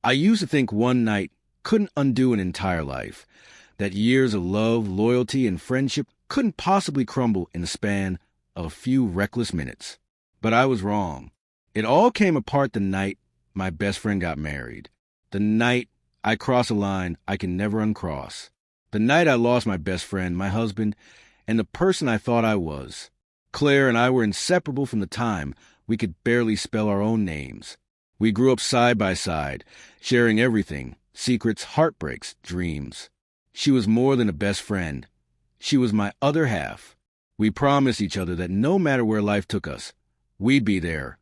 I used to think one night couldn't undo an entire life, that years of love, loyalty, and friendship couldn't possibly crumble in the span of a few reckless minutes. But I was wrong. It all came apart the night my best friend got married. The night I crossed a line I can never uncross. The night I lost my best friend, my husband, and the person I thought I was. Claire and I were inseparable from the time we could barely spell our own names. We grew up side by side, sharing everything, secrets, heartbreaks, dreams. She was more than a best friend. She was my other half. We promised each other that no matter where life took us, we'd be there.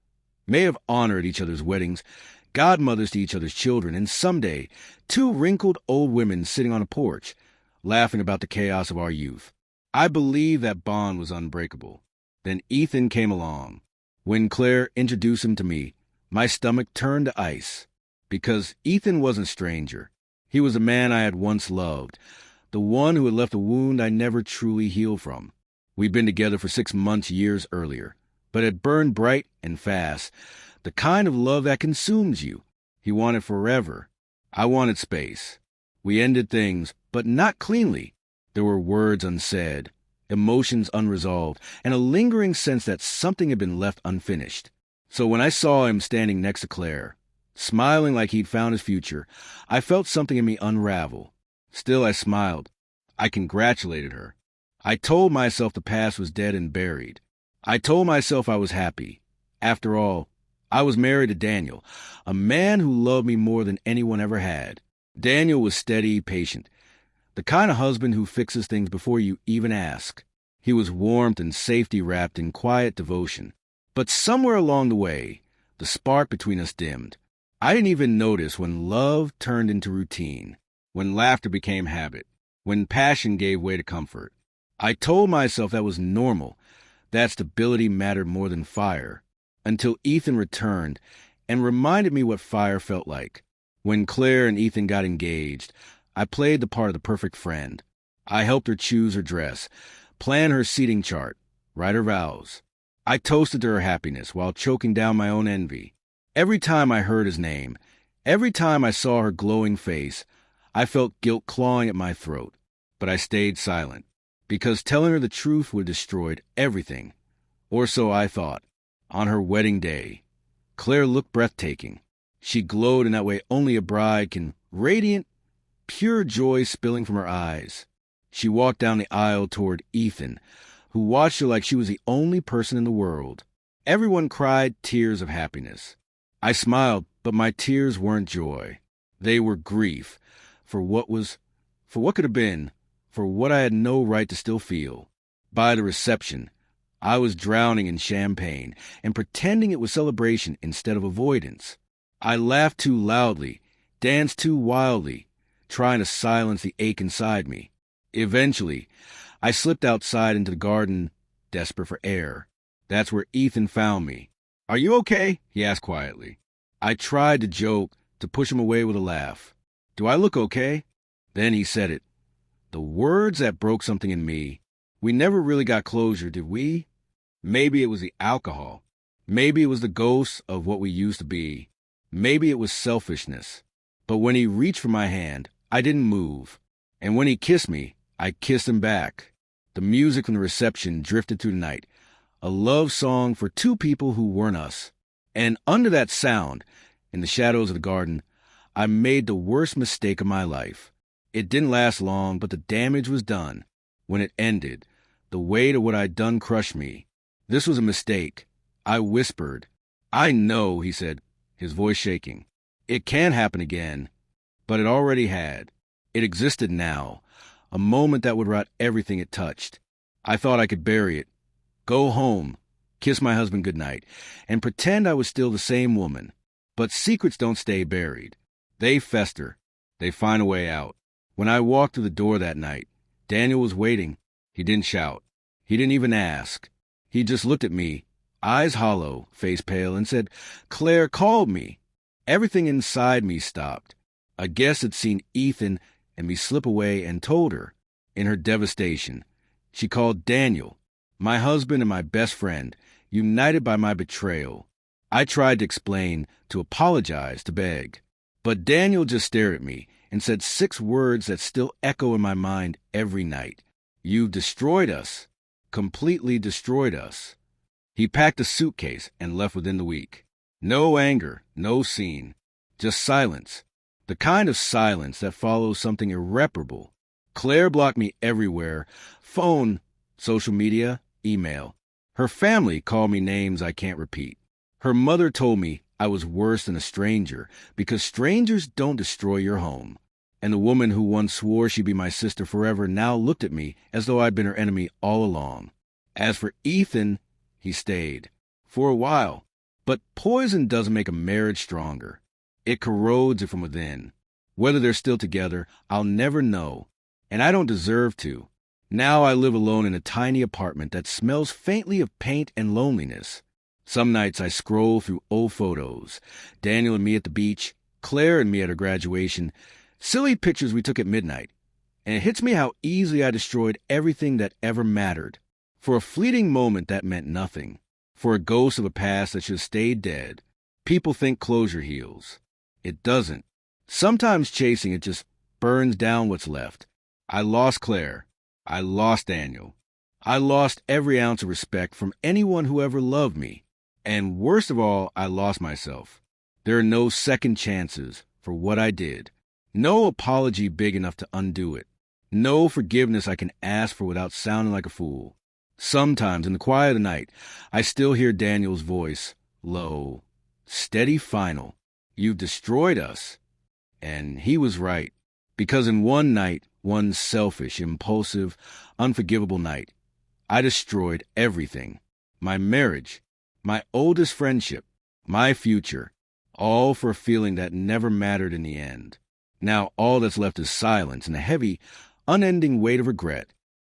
May have honored each other's weddings, godmothers to each other's children, and someday, two wrinkled old women sitting on a porch, laughing about the chaos of our youth. I believed that bond was unbreakable. Then Ethan came along. When Claire introduced him to me, my stomach turned to ice, because Ethan wasn't a stranger. He was a man I had once loved, the one who had left a wound I never truly healed from. We'd been together for 6 months years earlier, but it burned bright and fast, the kind of love that consumes you. He wanted forever. I wanted space. We ended things, but not cleanly. There were words unsaid, emotions unresolved, and a lingering sense that something had been left unfinished. So when I saw him standing next to Claire, smiling like he'd found his future, I felt something in me unravel. Still, I smiled. I congratulated her. I told myself the past was dead and buried. I told myself I was happy. After all, I was married to Daniel, a man who loved me more than anyone ever had. Daniel was steady, patient, the kind of husband who fixes things before you even ask. He was warmth and safety wrapped in quiet devotion. But somewhere along the way, the spark between us dimmed. I didn't even notice when love turned into routine, when laughter became habit, when passion gave way to comfort. I told myself that was normal, that stability mattered more than fire, until Ethan returned and reminded me what fire felt like. When Claire and Ethan got engaged, I played the part of the perfect friend. I helped her choose her dress, plan her seating chart, write her vows. I toasted to her happiness while choking down my own envy. Every time I heard his name, every time I saw her glowing face, I felt guilt clawing at my throat. But I stayed silent, because telling her the truth would have destroyed everything. Or so I thought. On her wedding day, Claire looked breathtaking. She glowed in that way only a bride can, radiant, pure joy spilling from her eyes. She walked down the aisle toward Ethan, who watched her like she was the only person in the world. Everyone cried tears of happiness. I smiled, but my tears weren't joy. They were grief for what could have been, for what I had no right to still feel. By the reception, I was drowning in champagne and pretending it was celebration instead of avoidance. I laughed too loudly, danced too wildly, trying to silence the ache inside me. Eventually, I slipped outside into the garden, desperate for air. That's where Ethan found me. "Are you okay?" he asked quietly. I tried to joke, to push him away with a laugh. "Do I look okay?" Then he said it. The words that broke something in me. "We never really got closure, did we?" Maybe it was the alcohol. Maybe it was the ghost of what we used to be. Maybe it was selfishness. But when he reached for my hand, I didn't move. And when he kissed me, I kissed him back. The music from the reception drifted through the night, a love song for two people who weren't us. And under that sound, in the shadows of the garden, I made the worst mistake of my life. It didn't last long, but the damage was done. When it ended, the weight of what I'd done crushed me. This was a mistake. I whispered. "I know," he said, his voice shaking. "It can happen again." But it already had. It existed now, a moment that would rot everything it touched. I thought I could bury it, go home, kiss my husband goodnight, and pretend I was still the same woman. But secrets don't stay buried. They fester. They find a way out. When I walked through the door that night, Daniel was waiting. He didn't shout. He didn't even ask. He just looked at me, eyes hollow, face pale, and said, "Claire called me." Everything inside me stopped. A guest had seen Ethan and me slip away and told her, in her devastation. She called Daniel, my husband and my best friend, united by my betrayal. I tried to explain, to apologize, to beg. But Daniel just stared at me and said 6 words that still echo in my mind every night. You've destroyed us. Completely destroyed us. He packed a suitcase and left within the week. No anger, no scene, just silence. The kind of silence that follows something irreparable. Claire blocked me everywhere. Phone, social media, email. Her family called me names I can't repeat. Her mother told me I was worse than a stranger because strangers don't destroy your home. And the woman who once swore she'd be my sister forever now looked at me as though I'd been her enemy all along. As for Ethan, he stayed. For a while. But poison doesn't make a marriage stronger. It corrodes it from within. Whether they're still together, I'll never know. And I don't deserve to. Now I live alone in a tiny apartment that smells faintly of paint and loneliness. Some nights I scroll through old photos. Daniel and me at the beach, Claire and me at her graduation, silly pictures we took at midnight. And it hits me how easily I destroyed everything that ever mattered. For a fleeting moment that meant nothing. For a ghost of a past that should have stayed dead. People think closure heals. It doesn't. Sometimes chasing it just burns down what's left. I lost Claire. I lost Daniel. I lost every ounce of respect from anyone who ever loved me. And worst of all, I lost myself. There are no second chances for what I did. No apology big enough to undo it. No forgiveness I can ask for without sounding like a fool. Sometimes, in the quiet of the night, I still hear Daniel's voice, low, steady, final. You've destroyed us. And he was right. Because in one night, one selfish, impulsive, unforgivable night, I destroyed everything. My marriage, my oldest friendship, my future, all for a feeling that never mattered in the end. Now all that's left is silence and a heavy, unending weight of regret.